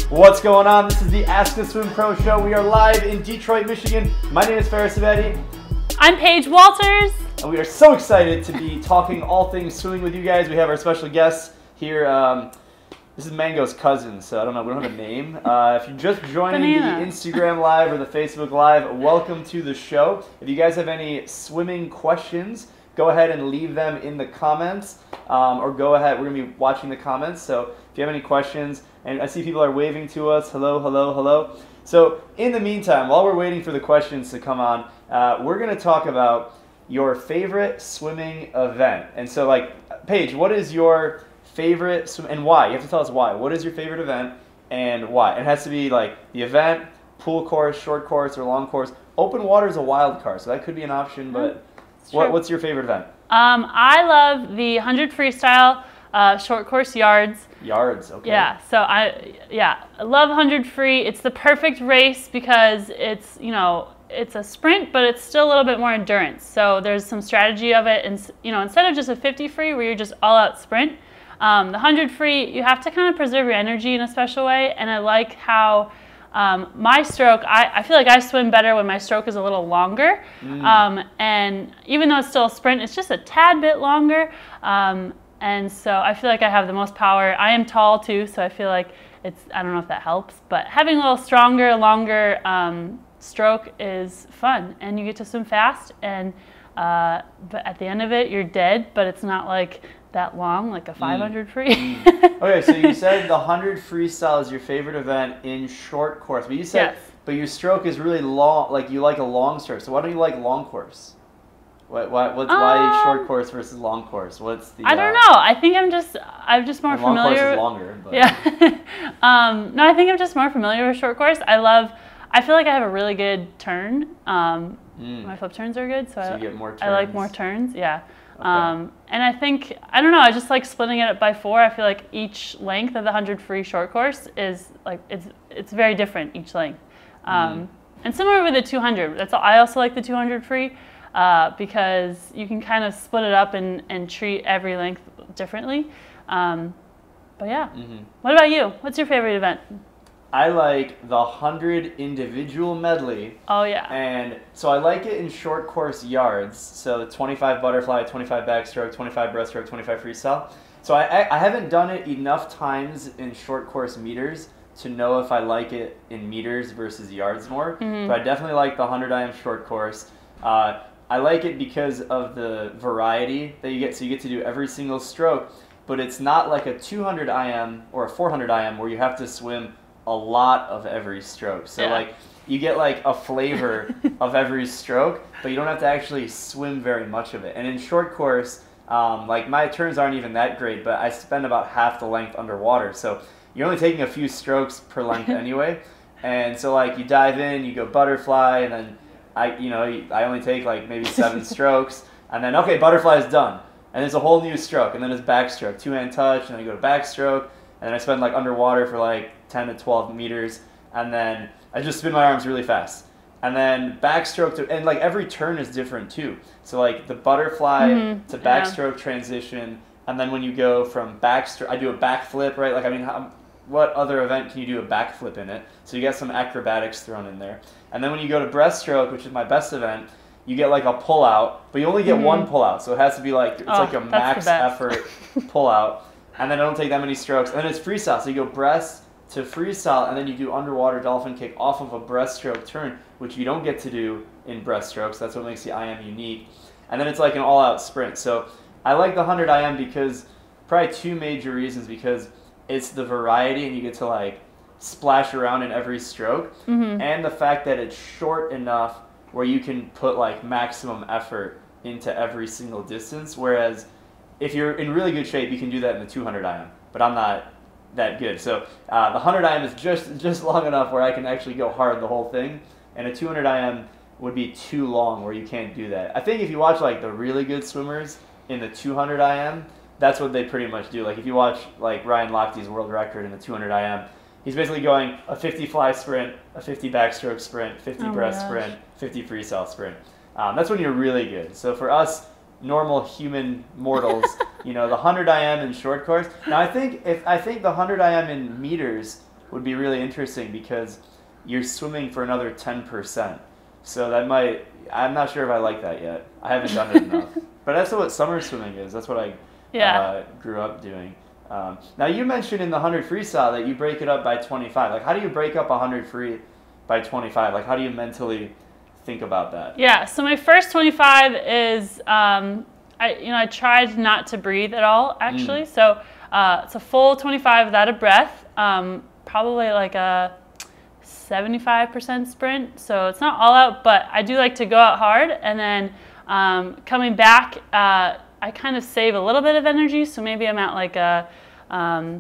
What's going on? This is the AskASwimPro show. We are live in Detroit, Michigan. My name is Ksebati. I'm Paige Walters. And we are so excited to be talking all things swimming with you guys. We have our special guest here. This is Mango's cousin, so I don't know, we don't have a name. If you're just joining the Instagram Live or the Facebook Live, welcome to the show. If you guys have any swimming questions, go ahead and leave them in the comments, or go ahead, we're going to be watching the comments, so if you have any questions, and I see people are waving to us, hello, hello, hello. So in the meantime, while we're waiting for the questions to come on, we're going to talk about your favorite swimming event. And so, like, Paige, what is your favorite swim, and why? You have to tell us why. What is your favorite event and why? It has to be like the event, pool course, short course, or long course. Open water is a wild card, so that could be an option, but what's your favorite event? I love the 100 freestyle short course yards. Yards, okay. Yeah, so I love 100 free. It's the perfect race because it's, you know, it's a sprint, but it's still a little bit more endurance. So there's some strategy of it, and you know, instead of just a 50 free where you're just all out sprint, the 100 free, you have to kind of preserve your energy in a special way, and I like how my stroke, I feel like I swim better when my stroke is a little longer, and even though it's still a sprint, it's just a tad bit longer, and so I feel like I have the most power. I am tall too, so I feel like it's, I don't know if that helps, but having a little stronger, longer stroke is fun, and you get to swim fast, and but at the end of it, you're dead, but it's not like that long, like a 500 free. Okay, so you said the 100 freestyle is your favorite event in short course, but you said, yes. But your stroke is really long, like you like a long stroke. So why don't you like long course? Why short course versus long course? What's the? I don't know. I think I'm just more familiar. Long course is longer. But. Yeah. No, I think I'm just more familiar with short course. I feel like I have a really good turn. My flip turns are good, so you get more turns. I like more turns. Yeah. Okay. And I think, I don't know, I just like splitting it up by 4. I feel like each length of the 100 free short course is like, it's very different each length. And similar with the 200. I also like the 200 free because you can kind of split it up and treat every length differently. But yeah. What about you? What's your favorite event? I like the 100 individual medley. Oh, yeah. And so I like it in short course yards. So 25 butterfly, 25 backstroke, 25 breaststroke, 25 freestyle. So I haven't done it enough times in short course meters to know if I like it in meters versus yards more. But I definitely like the 100 IM short course. I like it because of the variety that you get. So you get to do every single stroke, but it's not like a 200 IM or a 400 IM where you have to swim a lot of every stroke. So like you get like a flavor of every stroke, but you don't have to actually swim very much of it. And in short course, like my turns aren't even that great, but I spend about half the length underwater. So you're only taking a few strokes per length anyway. And so like you dive in, you go butterfly, and then I only take like maybe 7 strokes, and then okay, butterfly is done. And there's a whole new stroke, and then it's backstroke, 2-hand touch, and then you go to backstroke, and then I spend like underwater for like 10 to 12 meters, and then I just spin my arms really fast. And then backstroke, and like every turn is different too. So like the butterfly to backstroke transition, and then when you go from backstroke, I do a backflip, right? Like, I mean, what other event can you do a backflip in it? So you get some acrobatics thrown in there. And then when you go to breaststroke, which is my best event, you get like a pull out, but you only get one pull out. So it has to be like, it's like a max effort pull out. And then I don't take that many strokes. And then it's freestyle. So you go breast to freestyle, and then you do underwater dolphin kick off of a breaststroke turn, which you don't get to do in breaststrokes. That's what makes the IM unique. And then it's like an all-out sprint. So I like the 100 IM because probably 2 major reasons, because it's the variety and you get to like splash around in every stroke, and the fact that it's short enough where you can put like maximum effort into every single distance. Whereas if you're in really good shape, you can do that in the 200 IM, but I'm not that good. So the 100 IM is just long enough where I can actually go hard the whole thing, and a 200 IM would be too long where you can't do that. I think if you watch like the really good swimmers in the 200 IM, that's what they pretty much do. Like if you watch like Ryan Lochte's world record in the 200 IM, he's basically going a 50 fly sprint, a 50 backstroke sprint, 50 breast sprint, 50 freestyle sprint. That's when you're really good. So for us normal human mortals, you know, the 100 IM in short course. Now I think the 100 IM in meters would be really interesting because you're swimming for another 10%. So that might, I'm not sure if I like that yet. I haven't done it enough. But that's what summer swimming is. That's what I grew up doing. Now you mentioned in the 100 freestyle that you break it up by 25. Like how do you break up 100 free by 25? Like how do you mentally think about that? Yeah, so my first 25 is, I tried not to breathe at all actually. So it's a full 25 without a breath, probably like a 75% sprint. So it's not all out, but I do like to go out hard. And then coming back, I kind of save a little bit of energy. So maybe I'm at like a, I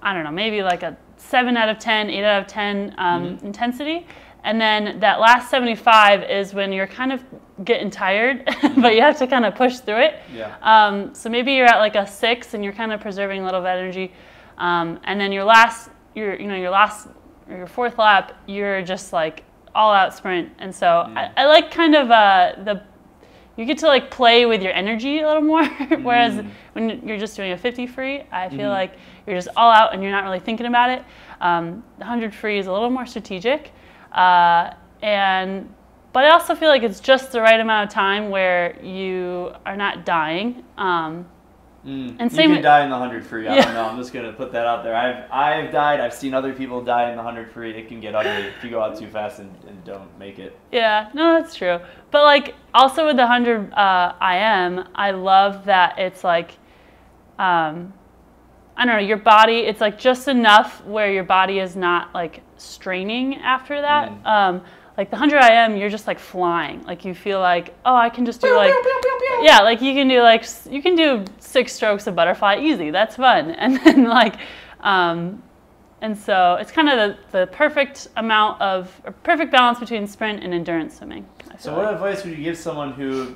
don't know, maybe like a 7 out of 10, 8 out of 10 intensity. And then that last 75 is when you're kind of getting tired, but you have to kind of push through it. Yeah. So maybe you're at like a 6 and you're kind of preserving a little bit of energy. And then your fourth lap, you're just like all out sprint. And so I like kind of you get to like play with your energy a little more. Whereas when you're just doing a 50 free, I feel like you're just all out and you're not really thinking about it. The 100 free is a little more strategic. But I also feel like it's just the right amount of time where you are not dying. And same you can die in the 100 free. I don't know. I'm just gonna put that out there. I've died. I've seen other people die in the 100 free. It can get ugly if you go out too fast and don't make it. Yeah, no, that's true. But like also with the 100 IM, I love that it's like, I don't know, your body. It's like just enough where your body is not like straining after that. Like the 100 IM, you're just like flying. Like you feel like, oh, I can just do like, yeah, like you can do 6 strokes of butterfly easy. That's fun. And then like, and so it's kind of the perfect amount of, or perfect balance between sprint and endurance swimming. So what advice would you give someone who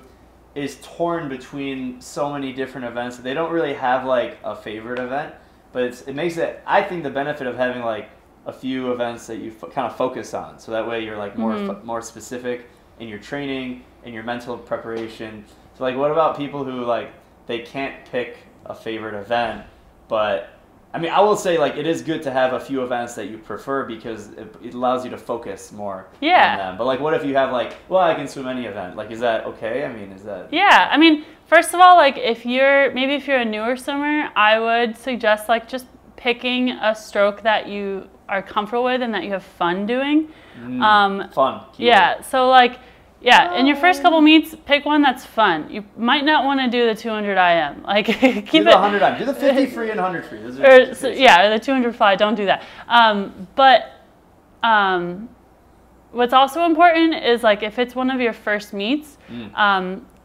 is torn between so many different events that they don't really have like a favorite event, but it makes it, I think the benefit of having like a few events that you kind of focus on, so that way you're like more specific in your training and your mental preparation. So like what about people who like they can't pick a favorite event, but I mean I will say like it is good to have a few events that you prefer because it allows you to focus more on them. But like what if you have like, well, I can swim any event, like is that okay? I mean, is that... Yeah, I mean, first of all, like if you're a newer swimmer, I would suggest like just picking a stroke that you are comfortable with and that you have fun doing. Fun. Yeah, so like, yeah, in your first couple meets, pick one that's fun. You might not want to do the 200 IM. Like, keep do the 100 IM. Do the 50 free and 100 free. Those are or the 200 fly. Don't do that. But what's also important is like if it's one of your first meets,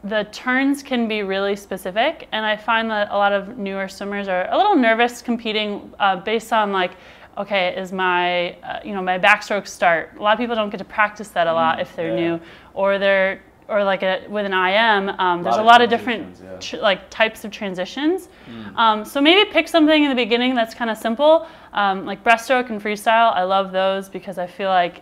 the turns can be really specific, and I find that a lot of newer swimmers are a little nervous competing based on like, okay, is my my backstroke start? A lot of people don't get to practice that a lot if they're new, or with an IM. There's a lot of different like types of transitions. So maybe pick something in the beginning that's kind of simple, like breaststroke and freestyle. I love those because I feel like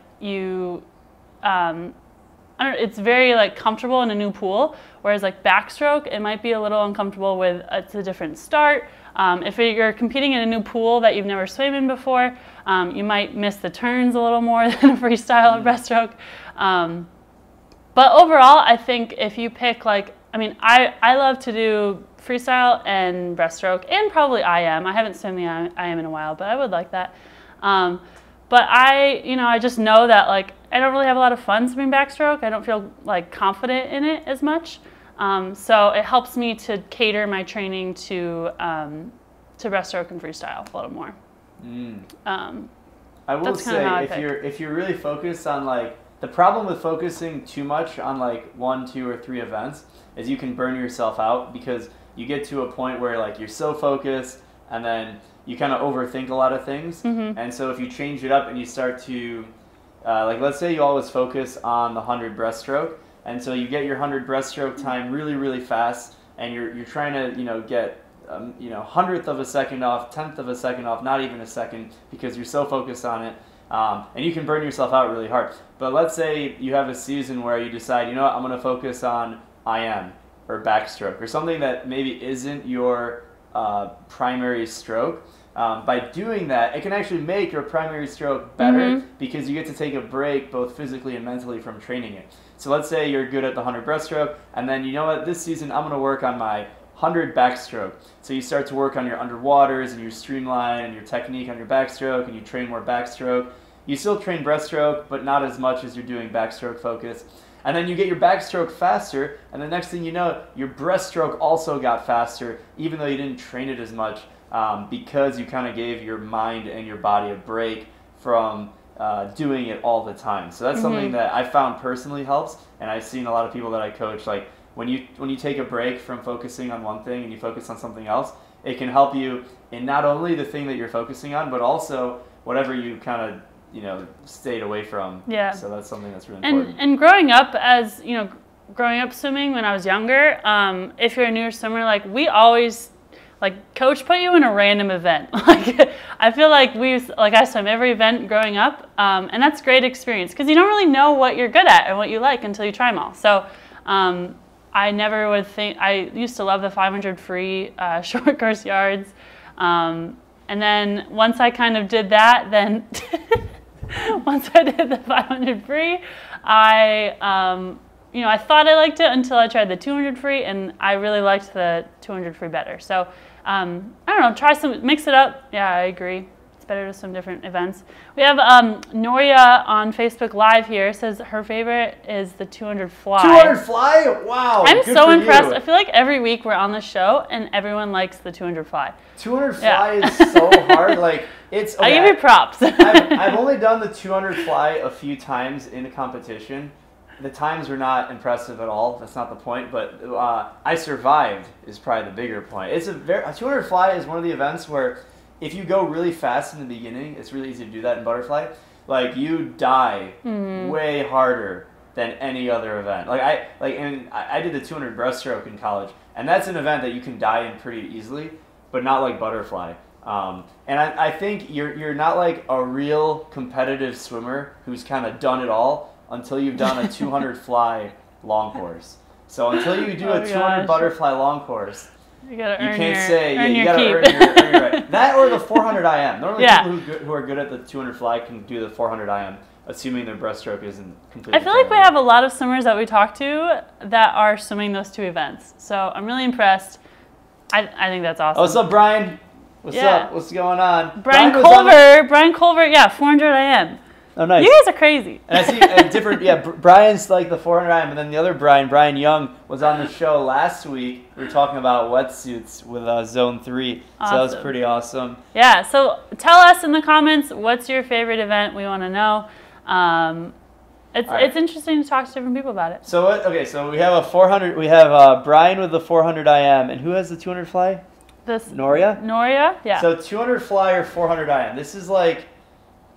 it's very like comfortable in a new pool, whereas like backstroke, it might be a little uncomfortable with it's a different start. If you're competing in a new pool that you've never swam in before, you might miss the turns a little more than a freestyle or breaststroke. But overall, I think if you pick like, I mean, I love to do freestyle and breaststroke and probably IM. I haven't swum the IM in a while, but I would like that. But I just know that like I don't really have a lot of fun swimming backstroke. I don't feel like confident in it as much. So it helps me to cater my training to breaststroke and freestyle a little more. I will say if you're really focused on like, the problem with focusing too much on like 1, 2, or 3 events is you can burn yourself out because you get to a point where like you're so focused and then you kind of overthink a lot of things. And so if you change it up and you start to like, let's say you always focus on the 100 breaststroke, and so you get your 100 breaststroke time really, really fast, and you're trying to get 100th of a second off, 10th of a second off, not even a second, because you're so focused on it, and you can burn yourself out really hard. But let's say you have a season where you decide, you know what, I'm going to focus on IM or backstroke or something that maybe isn't your primary stroke. By doing that, it can actually make your primary stroke better because you get to take a break both physically and mentally from training it. So let's say you're good at the 100 breaststroke, and then you know what, this season I'm going to work on my 100 backstroke. So you start to work on your underwaters and your streamline and your technique on your backstroke, and you train more backstroke. You still train breaststroke, but not as much as you're doing backstroke focus. And then you get your backstroke faster, and the next thing you know, your breaststroke also got faster, even though you didn't train it as much, because you kind of gave your mind and your body a break from doing it all the time. So that's something that I found personally helps, and I've seen a lot of people that I coach, like when you take a break from focusing on one thing and you focus on something else, it can help you in not only the thing that you're focusing on, but also whatever you kind of stayed away from. Yeah. So that's something that's really important. And growing up growing up swimming when I was younger, if you're a newer swimmer, like we always, like coach put you in a random event. Like I feel like I swim every event growing up, and that's great experience because you don't really know what you're good at and what you like until you try them all. So I never would think, I used to love the 500 free short course yards, and then once I kind of did that, then once I did the 500 free, I thought I liked it until I tried the 200 free, and I really liked the 200 free better. So, I don't know, mix it up. Yeah, I agree. It's better to swim different events. We have Noria on Facebook Live here, says her favorite is the 200 fly. 200 fly? Wow. I'm good so for impressed. you. I feel like every week we're on the show and everyone likes the 200 fly. 200 fly is so hard. Like it's. Okay, I give you props. I've only done the 200 fly a few times in a competition. The times were not impressive at all. That's not the point. But I survived is probably the bigger point. A 200 fly is one of the events where if you go really fast in the beginning, it's really easy to do that in butterfly. Like you die way harder than any other event. I did the 200 breaststroke in college, and that's an event that you can die in pretty easily, but not like butterfly. And I think you're not like a real competitive swimmer who's kind of done it all until you've done a 200 fly long course. So until you do a 200 butterfly long course, you can't say you gotta earn your right. That or the 400 IM. Normally people who are good at the 200 fly can do the 400 IM, assuming their breaststroke isn't completely. I feel like we have a lot of swimmers that we talk to that are swimming those two events. So I'm really impressed. I think that's awesome. Oh, what's up, Brian? What's up? What's going on? Brian Culver, yeah, 400 IM. Oh, nice. You guys are crazy. And I see a different, Brian's like the 400 IM, and then the other Brian Young, was on the show last week. We were talking about wetsuits with Zone 3, awesome. So that was pretty awesome. Yeah, so tell us in the comments, what's your favorite event? We want to know. It's interesting to talk to different people about it. So, so we have a 400, we have Brian with the 400 IM, and who has the 200 fly? Noria, yeah. So 200 fly or 400 IM. This is like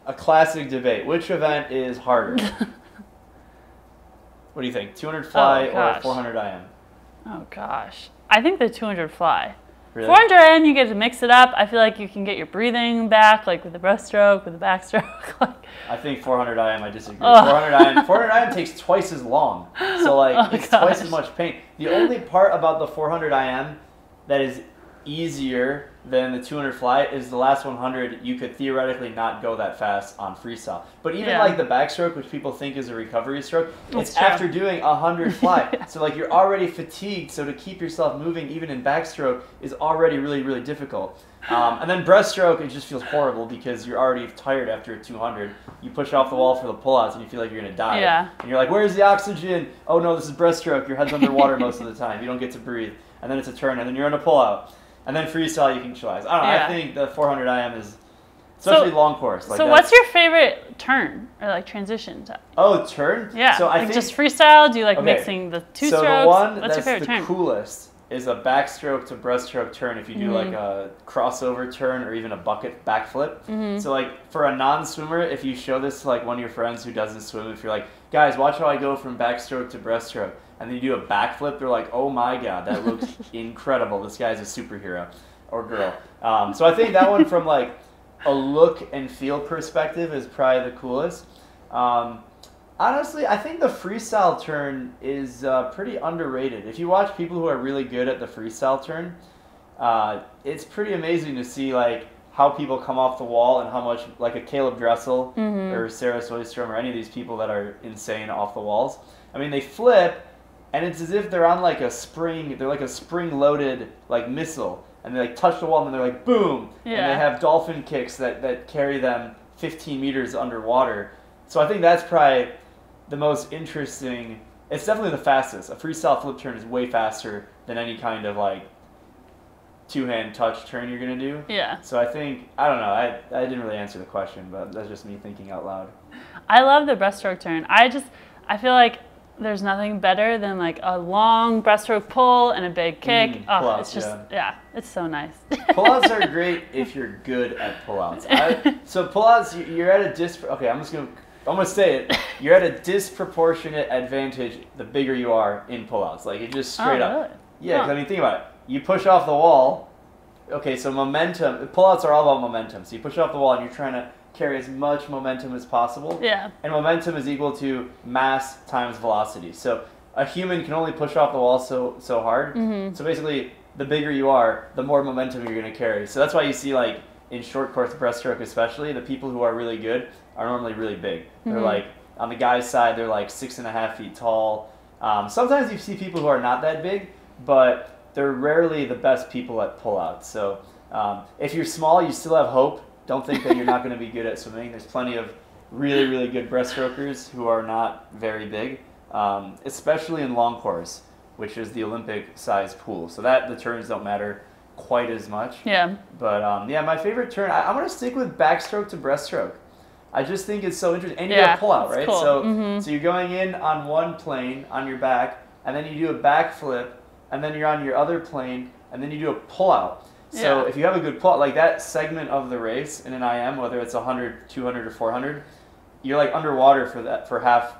a classic debate. Which event is harder? What do you think? 200 fly or 400 IM? Oh gosh, I think the 200 fly. Really? 400 IM, you get to mix it up. I feel like you can get your breathing back, like with the breaststroke, with the backstroke. I think 400 IM, I disagree. 400 IM takes twice as long. So it's twice as much pain. The only part about the 400 IM that is easier than the 200 fly is the last 100. You could theoretically not go that fast on freestyle, but even like the backstroke, which people think is a recovery stroke, it's after doing 100 fly. So you're already fatigued, so to keep yourself moving even in backstroke is already really difficult. And then breaststroke, it just feels horrible because you're already tired after a 200. You push off the wall for the pullouts and you feel like you're gonna die. And you're like, where's the oxygen? Oh no, this is breaststroke. Your head's underwater most of the time. You don't get to breathe. And then it's a turn, and then you're in a pullout. And then freestyle, you can chillax. I don't know. I think the 400 IM is, especially long course. So what's your favorite turn or transition? Oh, turn? Yeah. So I think just freestyle. Do you like mixing the two strokes? So the one what's your favorite turn? Coolest is a backstroke to breaststroke turn. If you do like a crossover turn or even a bucket backflip. So for a non-swimmer, if you show this to one of your friends who doesn't swim, if you're like, guys, watch how I go from backstroke to breaststroke, and then you do a backflip, they're like, oh my god, that looks incredible. This guy's a superhero or girl. So I think that one from a look and feel perspective is probably the coolest. Honestly, I think the freestyle turn is pretty underrated. If you watch people who are really good at the freestyle turn, it's pretty amazing to see how people come off the wall and how much, like a Caleb Dressel or Sarah Soystrom or any of these people that are insane off the walls. I mean, they flip, and it's as if they're on like a spring. They're like a spring-loaded like missile, and they like touch the wall, and then they're like boom, and they have dolphin kicks that carry them 15 meters underwater. So I think that's probably the most interesting. It's definitely the fastest. A freestyle flip turn is way faster than any kind of like two-hand touch turn you're gonna do. Yeah. So I think, I don't know, I didn't really answer the question, but that's just me thinking out loud. I love the breaststroke turn. I feel like there's nothing better than like a long breaststroke pull and a big kick. It's just, it's so nice. Pullouts are great if you're good at pullouts. So pullouts, you're at a okay, I'm gonna say it. You're at a disproportionate advantage the bigger you are in pullouts. Like it just straight up. Really? Yeah, 'cause I mean, think about it. You push off the wall. Okay, so momentum. Pullouts are all about momentum. So you push off the wall and you're trying to carry as much momentum as possible. Yeah. And momentum is equal to mass times velocity. So a human can only push off the wall so hard. So basically, the bigger you are, the more momentum you're going to carry. So that's why you see, like, in short course breaststroke especially, the people who are really good are normally really big. They're like, on the guy's side, they're like 6.5 feet tall. Sometimes you see people who are not that big, but they're rarely the best people at pullouts. So if you're small, you still have hope. Don't think that you're not going to be good at swimming. There's plenty of really, really good breaststrokers who are not very big, especially in long course, which is the Olympic-sized pool. So that the turns don't matter quite as much. Yeah. But yeah, my favorite turn, I'm going to stick with backstroke to breaststroke. I just think it's so interesting. And you have pullout, right? Cool. So you're going in on one plane on your back, and then you do a backflip, and then you're on your other plane, and then you do a pullout. So if you have a good pullout, like that segment of the race in an IM, whether it's 100, 200, or 400, you're like underwater for half,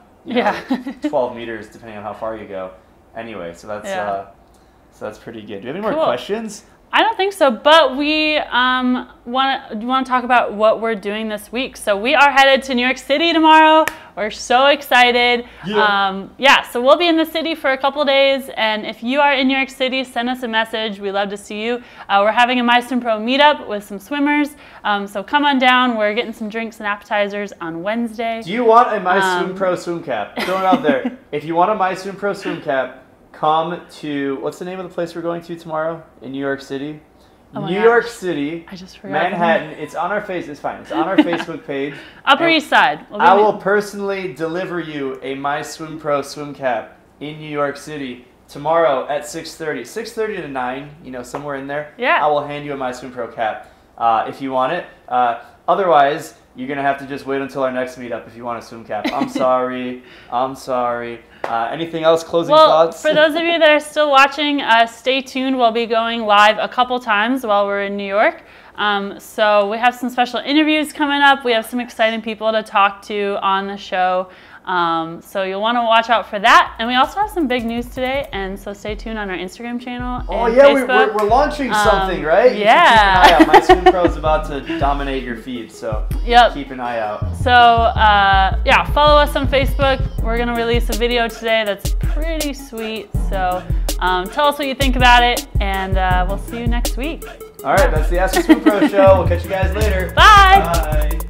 12 meters, depending on how far you go. Anyway, so that's pretty good. Do you have any more questions? I don't think so, but we want to talk about what we're doing this week. So we are headed to New York City tomorrow. We're so excited. So we'll be in the city for a couple of days, and if you are in New York City, send us a message. We'd love to see you. We're having a MySwimPro meetup with some swimmers, so come on down. We're getting some drinks and appetizers on Wednesday. Do you want a MySwimPro swim cap? Throw it out there. If you want a MySwimPro swim cap, come to, what's the name of the place we're going to tomorrow in New York City? New York City, I just forgot Manhattan. It's on our it's fine. It's on our Facebook page. Upper East Side. I will personally deliver you a MySwimPro swim cap in New York City tomorrow at 6:30. 6:30 to 9, somewhere in there. Yeah. I will hand you a MySwimPro cap if you want it. Otherwise, you're going to have to just wait until our next meetup if you want a swim cap. I'm sorry. I'm sorry. Anything else? Closing thoughts? For those of you that are still watching, stay tuned. We'll be going live a couple times while we're in New York. So we have some special interviews coming up. We have some exciting people to talk to on the show. So you'll want to watch out for that. And we also have some big news today, and so stay tuned on our Instagram channel and Facebook. We're launching something, right? Yeah. You keep an eye out. MySwimPro is about to dominate your feed, so keep an eye out. So follow us on Facebook. We're going to release a video today that's pretty sweet. So tell us what you think about it, and we'll see you next week. All right, that's the AskASwimPro show. We'll catch you guys later. Bye. Bye.